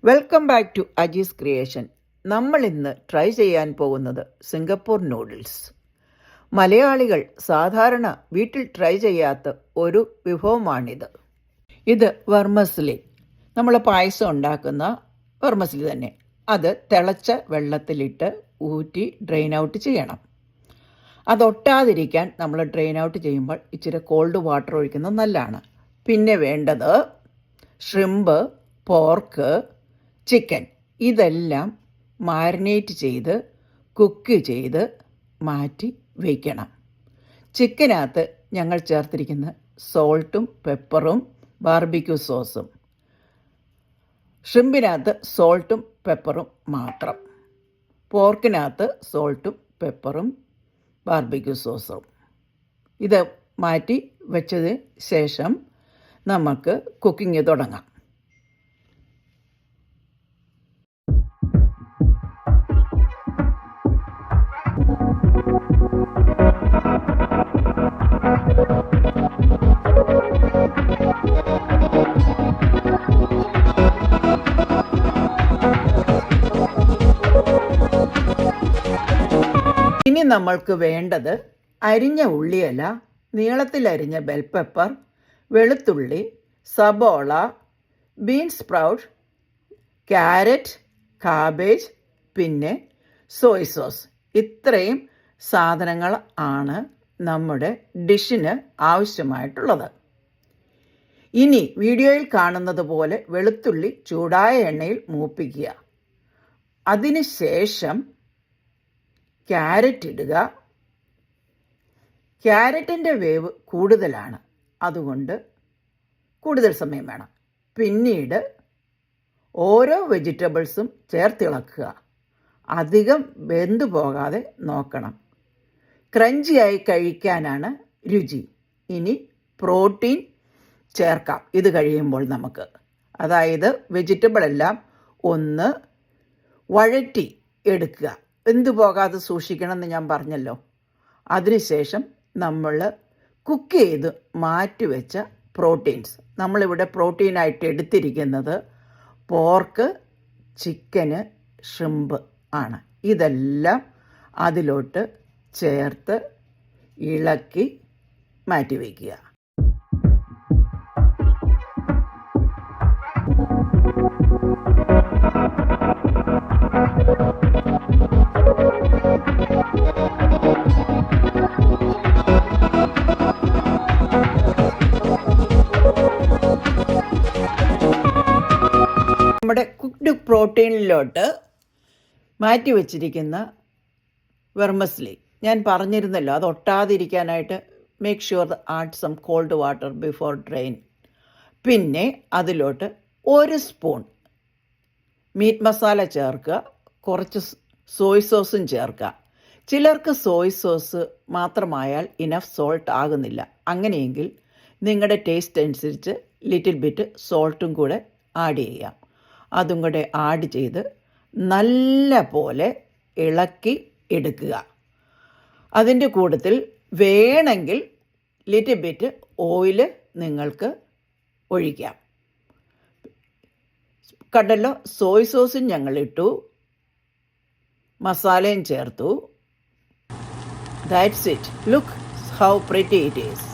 Welcome back to Ajees creation. നമ്മൾ ഇന്ന് try ചെയ്യാൻ പോകുന്നത് സിംഗപ്പൂർ നൂഡിൽസ്. മലയാളികൾ സാധാരണ വീട്ടിൽ ട്രൈ ചെയ്യാത്ത ഒരു വിഭവമാണിത്. ഇത് വെർമസ്ലി, നമ്മൾ പായസം ഉണ്ടാക്കുന്ന വെർമസ്ലി തന്നെ. അത് തിളച്ച വെള്ളത്തിലിട്ട് ഊറ്റി ഡ്രെയിൻ ഔട്ട് ചെയ്യണം. അതൊട്ടാതിരിക്കാൻ നമ്മൾ ഡ്രെയിൻ ഔട്ട് ചെയ്യുമ്പോൾ ഇച്ചിരി കോൾഡ് വാട്ടർ ഒഴിക്കുന്നത് നല്ലതാണ്. പിന്നെ വേണ്ടത് ഷ്രിമ്പ്, പോർക്ക്, ചിക്കൻ. ഇതെല്ലാം മാരിനേറ്റ് ചെയ്ത് കുക്ക് ചെയ്ത് മാറ്റി വയ്ക്കണം. ചിക്കനകത്ത് ഞങ്ങൾ ചേർത്തിരിക്കുന്ന സോൾട്ടും പെപ്പറും ബാർബിക്യൂ സോസും, ഷ്രിമ്പിനകത്ത് സോൾട്ടും പെപ്പറും മാത്രം, പോർക്കിനകത്ത് സോൾട്ടും പെപ്പറും ബാർബിക്യൂ സോസും. ഇത് മാറ്റി വെച്ചതിന് ശേഷം നമുക്ക് കുക്കിംഗ് തുടങ്ങാം. ഇനി നമ്മൾക്ക് വേണ്ടത് അരിഞ്ഞ ഉള്ളിയില, നീളത്തിലരിഞ്ഞ ബെൽ പെപ്പർ, വെളുത്തുള്ളി, സബോള, ബീൻസ് സ്പ്രൗട്ട്, ക്യാരറ്റ്, കാബേജ്, പിന്നെ സോയ് സോസ്. ഇത്രയും സാധനങ്ങൾ ആണ് നമ്മുടെ ഡിഷിന് ആവശ്യമായിട്ടുള്ളത്. ഇനി വീഡിയോയിൽ കാണുന്നത് പോലെ വെളുത്തുള്ളി ചൂടായ എണ്ണയിൽ മൂപ്പിക്കുക. അതിനുശേഷം ക്യാരറ്റ് ഇടുക. ക്യാരറ്റിൻ്റെ വേവ് കൂടുതലാണ്, അതുകൊണ്ട് കൂടുതൽ സമയം വേണം. പിന്നീട് ഓരോ വെജിറ്റബിൾസും ചേർത്തിളക്കുക. അധികം വെന്തു പോകാതെ നോക്കണം. ക്രഞ്ചിയായി കഴിക്കാനാണ് രുചി. ഇനി പ്രോട്ടീൻ ചേർക്കാം ഇത് കഴിയുമ്പോൾ നമുക്ക്. അതായത് വെജിറ്റബിൾ എല്ലാം ഒന്ന് വഴറ്റി എടുക്കുക. വെന്തു പോകാതെ സൂക്ഷിക്കണം എന്ന് ഞാൻ പറഞ്ഞല്ലോ. അതിനുശേഷം നമ്മൾ കുക്ക് ചെയ്ത് മാറ്റിവെച്ച പ്രോട്ടീൻസ്, നമ്മളിവിടെ പ്രോട്ടീനായിട്ട് എടുത്തിരിക്കുന്നത് പോർക്ക്, ചിക്കന്, ഷ്രിമ്പ് ആണ്. ഇതെല്ലാം അതിലോട്ട് ചേർത്ത് ഇളക്കി മാറ്റി വയ്ക്കുക. നമ്മുടെ കുക്ക്ഡ് പ്രോട്ടീനിലോട്ട് മാറ്റി വച്ചിരിക്കുന്ന വെർമസ്ലി ഞാൻ പറഞ്ഞിരുന്നല്ലോ, അത് ഒട്ടാതിരിക്കാനായിട്ട് make sure add some cold water before drain. പിന്നെ അതിലോട്ട് 1 സ്പൂൺ മീറ്റ് മസാല ചേർക്കുക. കുറച്ച് സോയ് സോസും ചേർക്കുക. ചിലർക്ക് സോയ് സോസ് മാത്രമായാൽ ഇനഫ് സോൾട്ട് ആകുന്നില്ല. അങ്ങനെയെങ്കിൽ നിങ്ങളുടെ ടേസ്റ്റ് അനുസരിച്ച് ലിറ്റിൽ ബിറ്റ് സോൾട്ടും കൂടെ ആഡ് ചെയ്യാം. അതും കൂടെ ആഡ് ചെയ്ത് നല്ല പോലെ ഇളക്കി എടുക്കുക. അതിൻ്റെ കൂട്ടത്തിൽ വേണമെങ്കിൽ ലിറ്റിൽ ബിറ്റ് ഓയിൽ നിങ്ങൾക്ക് ഒഴിക്കാം. കണ്ടല്ലോ, സോയ് സോസും ഞങ്ങളിട്ടു, മസാലയും ചേർത്തു. That's it. Look how pretty it is.